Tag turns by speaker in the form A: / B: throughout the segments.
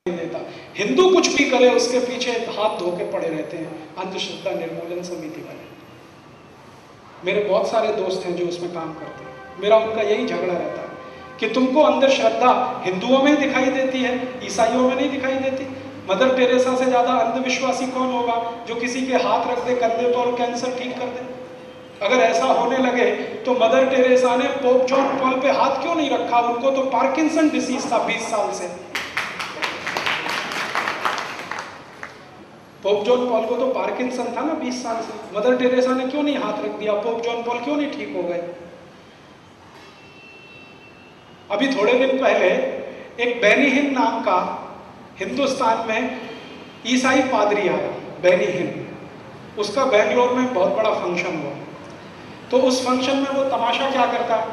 A: नहीं देता। हिंदू कुछ भी करे उसके पीछे हाथ धो के पड़े रहते हैं अंधश्रद्धा निर्मूलन समिति वाले। मेरे बहुत सारे दोस्त हैं जो उसमें काम करते हैं। मेरा उनका यही झगड़ा रहता है कि तुमको अंधश्रद्धा हिंदुओं में दिखाई देती है, ईसाइयों में नहीं दिखाई देती। मदर टेरेसा से ज्यादा अंधविश्वासी कौन होगा जो किसी के हाथ रख दे कंधे पर और कैंसर ठीक कर दे? अगर ऐसा होने लगे तो मदर टेरेसा ने पोप जॉन पॉल पे हाथ क्यों नहीं रखा? उनको तो पार्किंसन डिसीज था 20 साल से। पोप जॉन पॉल को तो पार्किंसन था ना 20 साल से। मदर टेरेसा ने क्यों नहीं हाथ रख दिया? पोप जॉन पॉल क्यों नहीं ठीक हो गए? अभी थोड़े दिन पहले एक बेनी हिन नाम का हिंदुस्तान में ईसाई पादरी आया, बेनी हिन। उसका बेंगलोर में बहुत बड़ा फंक्शन हुआ। तो उस फंक्शन में वो तमाशा क्या करता है,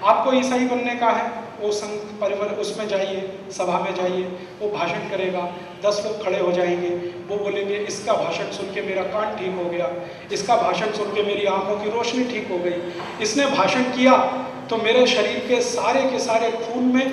A: आपको ईसाई बनने का है, वो संघ परिवार उसमें जाइए, सभा में जाइए, वो भाषण करेगा, 10 लोग खड़े हो जाएंगे, वो बोलेंगे इसका भाषण सुन के मेरा कान ठीक हो गया, इसका भाषण सुन के मेरी आंखों की रोशनी ठीक हो गई, इसने भाषण किया तो मेरे शरीर के सारे खून में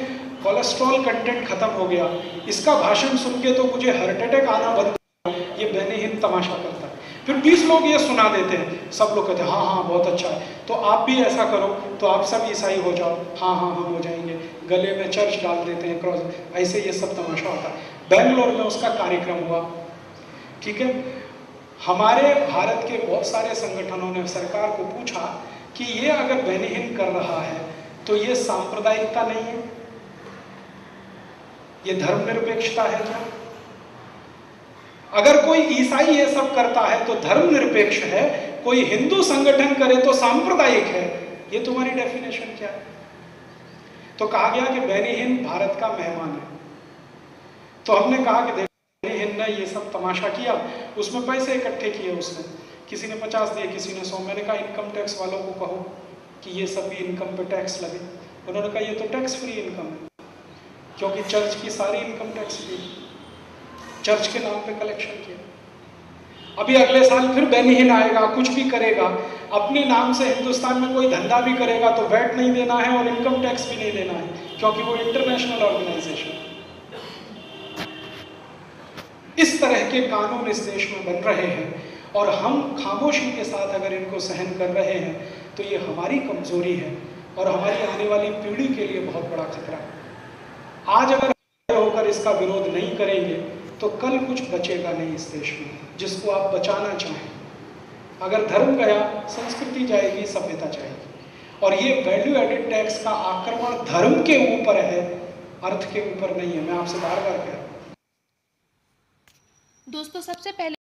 A: कोलेस्ट्रॉल कंटेंट खत्म हो गया, इसका भाषण सुन के तो मुझे हार्ट अटैक आना बंद हो गया। ये बेनी हिन तमाशा करता है। फिर 20 लोग ये सुना देते हैं, सब लोग कहते हैं हाँ हाँ बहुत अच्छा है, तो आप भी ऐसा करो तो आप सब ईसाई हो जाओ। हाँ हाँ हम हो जाएंगे, गले में चर्च डाल देते हैं, क्रॉस, ऐसे ये सब तमाशा होता है। बेंगलोर में उसका कार्यक्रम हुआ, ठीक है। हमारे भारत के बहुत सारे संगठनों ने सरकार को पूछा कि ये अगर बेनी हिन कर रहा है तो ये सांप्रदायिकता नहीं है, ये धर्मनिरपेक्षता है क्या? अगर कोई ईसाई ये सब करता है तो धर्मनिरपेक्ष है, कोई हिंदू संगठन करे तो सांप्रदायिक है, ये तुम्हारी डेफिनेशन क्या है? तो कहा गया कि बेनी हिन भारत का मेहमान है। तो हमने कहा कि देखो बेनी हिन ने ये सब तमाशा किया, उसमें पैसे इकट्ठे किए उसने, किसी ने 50 दिए, किसी ने 100। मैंने कहा इनकम टैक्स वालों को कहो कि ये सब भी इनकम पे टैक्स लगे। उन्होंने कहा ये तो टैक्स फ्री इनकम है, क्योंकि चर्च की सारी इनकम टैक्स फ्री, चर्च के नाम पे कलेक्शन किया। अभी अगले साल फिर बेनी हिन आएगा, कुछ भी करेगा, अपने नाम से हिंदुस्तान में कोई धंधा भी करेगा तो वैट नहीं देना है और इनकम टैक्स भी नहीं देना है, क्योंकि वो इंटरनेशनल ऑर्गेनाइजेशन। इस तरह के कानून इस देश में बन रहे हैं और हम खामोशी के साथ अगर इनको सहन कर रहे हैं तो ये हमारी कमजोरी है और हमारी आने वाली पीढ़ी के लिए बहुत बड़ा खतरा है। आज अगर होकर इसका विरोध नहीं करेंगे तो कल कुछ बचेगा नहीं इस देश में जिसको आप बचाना चाहें। अगर धर्म गया, संस्कृति जाएगी, सभ्यता जाएगी। और ये वैल्यू एडेड टैक्स का आक्रमण धर्म के ऊपर है, अर्थ के ऊपर नहीं है। मैं आपसे बार बार कह रहा हूं।
B: दोस्तों, सबसे पहले